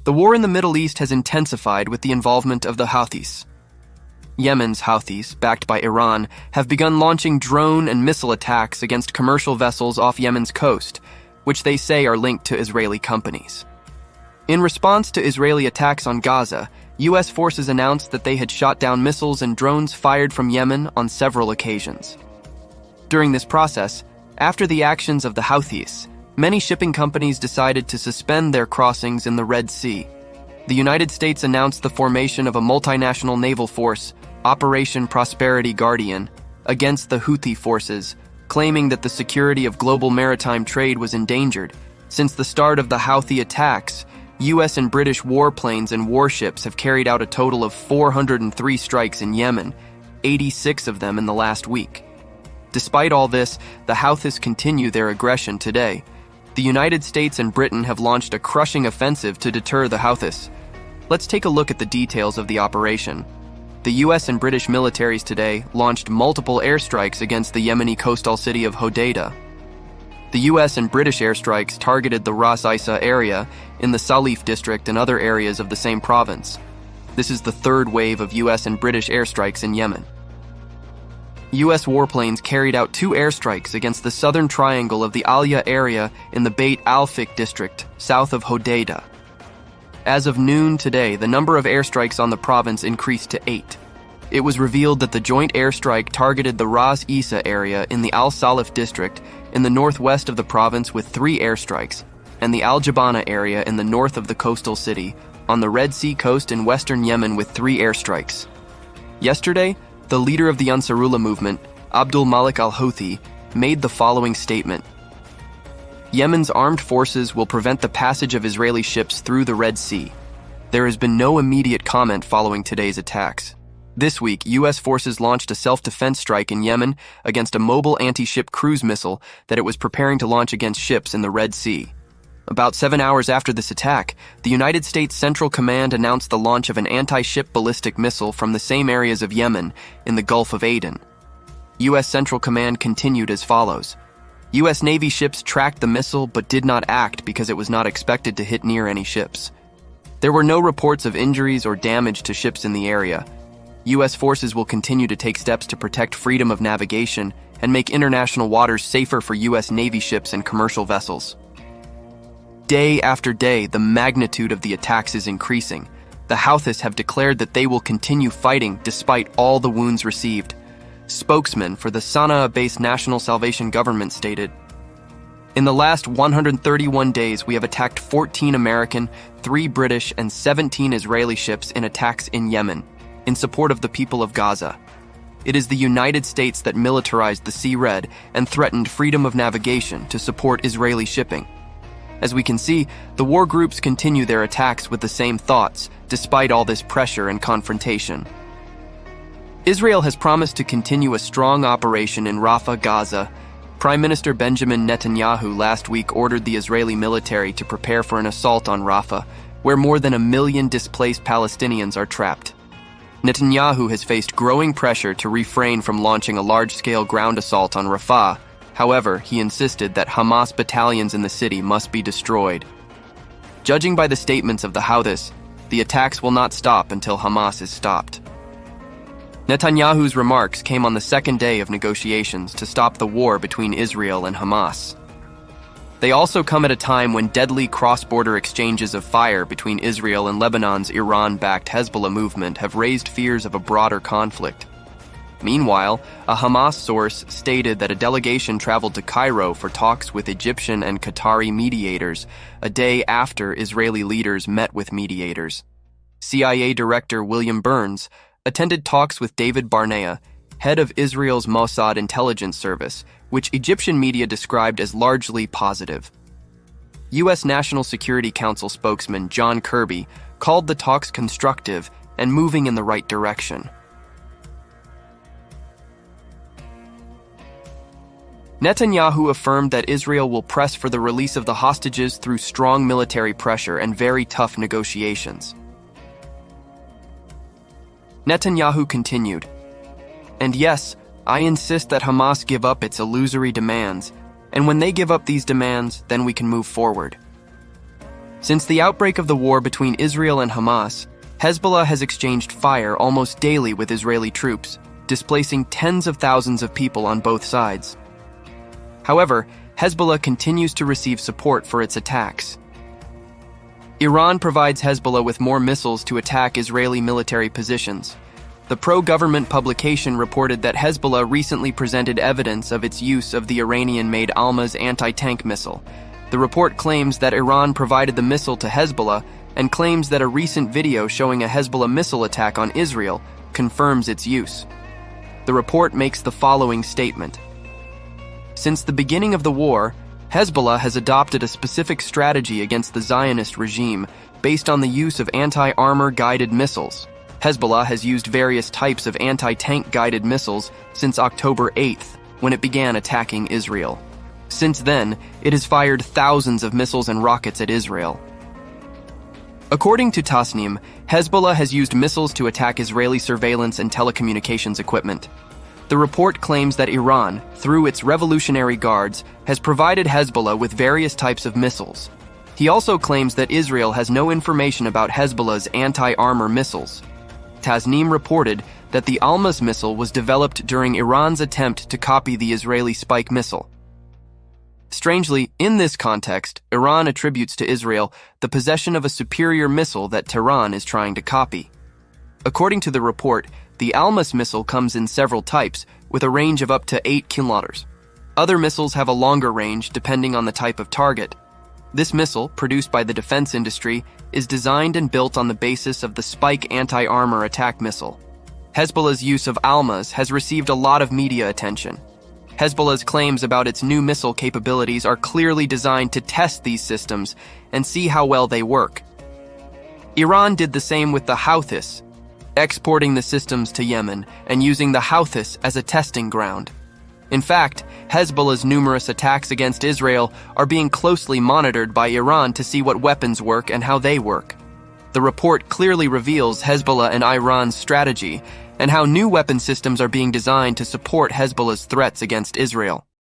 The war in the Middle East has intensified with the involvement of the Houthis. Yemen's Houthis, backed by Iran, have begun launching drone and missile attacks against commercial vessels off Yemen's coast, which they say are linked to Israeli companies. In response to Israeli attacks on Gaza, U.S. forces announced that they had shot down missiles and drones fired from Yemen on several occasions. During this process, after the actions of the Houthis, many shipping companies decided to suspend their crossings in the Red Sea. The United States announced the formation of a multinational naval force, Operation Prosperity Guardian, against the Houthi forces, claiming that the security of global maritime trade was endangered. Since the start of the Houthi attacks, U.S. and British warplanes and warships have carried out a total of 403 strikes in Yemen, 86 of them in the last week. Despite all this, the Houthis continue their aggression today. The United States and Britain have launched a crushing offensive to deter the Houthis. Let's take a look at the details of the operation. The U.S. and British militaries today launched multiple airstrikes against the Yemeni coastal city of Hodeida. The U.S. and British airstrikes targeted the Ras Isa area in the Salif district and other areas of the same province. This is the third wave of U.S. and British airstrikes in Yemen. U.S. warplanes carried out 2 airstrikes against the southern triangle of the Alya area in the Beit al-Fik district, south of Hodeida. As of noon today, the number of airstrikes on the province increased to 8. It was revealed that the joint airstrike targeted the Ras Isa area in the Al-Salif district in the northwest of the province with 3 airstrikes, and the Al-Jabana area in the north of the coastal city, on the Red Sea coast in western Yemen with 3 airstrikes. Yesterday, the leader of the Ansarullah movement, Abdul Malik al-Houthi, made the following statement: Yemen's armed forces will prevent the passage of Israeli ships through the Red Sea. There has been no immediate comment following today's attacks. This week, U.S. forces launched a self-defense strike in Yemen against a mobile anti-ship cruise missile that it was preparing to launch against ships in the Red Sea. About 7 hours after this attack, the United States Central Command announced the launch of an anti-ship ballistic missile from the same areas of Yemen in the Gulf of Aden. U.S. Central Command continued as follows. U.S. Navy ships tracked the missile but did not act because it was not expected to hit near any ships. There were no reports of injuries or damage to ships in the area. U.S. forces will continue to take steps to protect freedom of navigation and make international waters safer for U.S. Navy ships and commercial vessels. Day after day, the magnitude of the attacks is increasing. The Houthis have declared that they will continue fighting despite all the wounds received. Spokesman for the Sana'a-based National Salvation Government stated, "In the last 131 days, we have attacked 14 American, 3 British, and 17 Israeli ships in attacks in Yemen, in support of the people of Gaza. It is the United States that militarized the Sea Red and threatened freedom of navigation to support Israeli shipping. As we can see, the war groups continue their attacks with the same thoughts, despite all this pressure and confrontation." Israel has promised to continue a strong operation in Rafah, Gaza. Prime Minister Benjamin Netanyahu last week ordered the Israeli military to prepare for an assault on Rafah, where more than 1 million displaced Palestinians are trapped. Netanyahu has faced growing pressure to refrain from launching a large-scale ground assault on Rafah. However, he insisted that Hamas battalions in the city must be destroyed. Judging by the statements of the Houthis, the attacks will not stop until Hamas is stopped. Netanyahu's remarks came on the second day of negotiations to stop the war between Israel and Hamas. They also come at a time when deadly cross-border exchanges of fire between Israel and Lebanon's Iran-backed Hezbollah movement have raised fears of a broader conflict. Meanwhile, a Hamas source stated that a delegation traveled to Cairo for talks with Egyptian and Qatari mediators a day after Israeli leaders met with mediators. CIA Director William Burns attended talks with David Barnea, head of Israel's Mossad intelligence service, which Egyptian media described as largely positive. U.S. National Security Council spokesman John Kirby called the talks constructive and moving in the right direction. Netanyahu affirmed that Israel will press for the release of the hostages through strong military pressure and very tough negotiations. Netanyahu continued, "And yes, I insist that Hamas give up its illusory demands, and when they give up these demands, then we can move forward." Since the outbreak of the war between Israel and Hamas, Hezbollah has exchanged fire almost daily with Israeli troops, displacing tens of thousands of people on both sides. However, Hezbollah continues to receive support for its attacks. Iran provides Hezbollah with more missiles to attack Israeli military positions. The pro-government publication reported that Hezbollah recently presented evidence of its use of the Iranian-made Almaz anti-tank missile. The report claims that Iran provided the missile to Hezbollah and claims that a recent video showing a Hezbollah missile attack on Israel confirms its use. The report makes the following statement. Since the beginning of the war, Hezbollah has adopted a specific strategy against the Zionist regime based on the use of anti-armor guided missiles. Hezbollah has used various types of anti-tank guided missiles since October 8th, when it began attacking Israel. Since then, it has fired thousands of missiles and rockets at Israel. According to Tasnim, Hezbollah has used missiles to attack Israeli surveillance and telecommunications equipment. The report claims that Iran, through its Revolutionary Guards, has provided Hezbollah with various types of missiles. He also claims that Israel has no information about Hezbollah's anti-armor missiles. Tasnim reported that the Almaz missile was developed during Iran's attempt to copy the Israeli Spike missile. Strangely, in this context, Iran attributes to Israel the possession of a superior missile that Tehran is trying to copy. According to the report, the Almaz missile comes in several types, with a range of up to 8 kilometers. Other missiles have a longer range depending on the type of target. This missile, produced by the defense industry, is designed and built on the basis of the Spike anti-armor attack missile. Hezbollah's use of Almaz has received a lot of media attention. Hezbollah's claims about its new missile capabilities are clearly designed to test these systems and see how well they work. Iran did the same with the Houthis, exporting the systems to Yemen and using the Houthis as a testing ground. In fact, Hezbollah's numerous attacks against Israel are being closely monitored by Iran to see what weapons work and how they work. The report clearly reveals Hezbollah and Iran's strategy and how new weapon systems are being designed to support Hezbollah's threats against Israel.